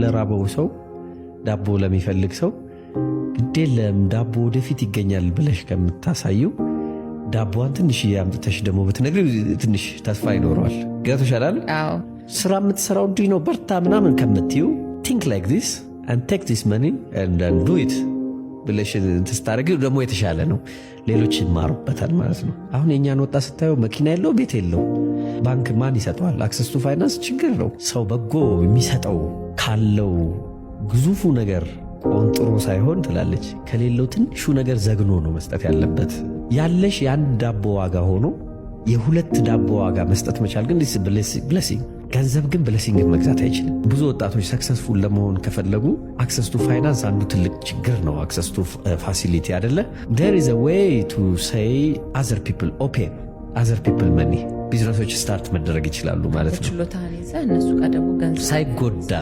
ለራበው ሰው ዳቦ ለሚፈልግ ሰው ግዴለም ዳቦ ወደፊት ይገኛል ብለሽ ከምታሳየው ዳቦዋን ትንሽ ያምጥተሽ ደግሞ ብትነግሪው ትንሽ ተስፋ ይኖረዋል። ገብቶሻል አይደል? አዎ ስራ የምትሰራው እንዲህ ነው በርታ ምናምን ከምትዩ think like this and take this money and then do it ብለሽ ተስታረጊው ደግሞ የተሻለ ነው። ሌሎች ይማሩበታል ማለት ነው። አሁን የኛን ወጣ ስታየው መኪና የለው ቤት የለው ባንክ ማን ይሰጠዋል? አክሰስ ቱ ፋይናንስ ችግር ነው። ሰው በጎ የሚሰጠው ካለው ግዙፉ ነገር ቆንጥሮ ሳይሆን ትላለች ከሌለው ትንሹ ነገር ዘግኖ ነው መስጠት ያለበት። ያለሽ የአንድ ዳቦ ዋጋ ሆኖ የሁለት ዳቦ ዋጋ መስጠት መቻል ግን ብሌሲንግ። ገንዘብ ግን ብሌሲንግን መግዛት አይችልም። ብዙ ወጣቶች ሰክሰስፉል ለመሆን ከፈለጉ አክሰስ ቱ ፋይናንስ አንዱ ትልቅ ችግር ነው። አክሰስ ቱ ፋሲሊቲ አይደለ? there is a way to say other people open other people money ቢዝነሶች ስታርት መደረግ ይችላሉ ማለት ነው። ችሎታን ይዘህ እነሱ ጋር ደግሞ ገንዘብ ሳይጎዳ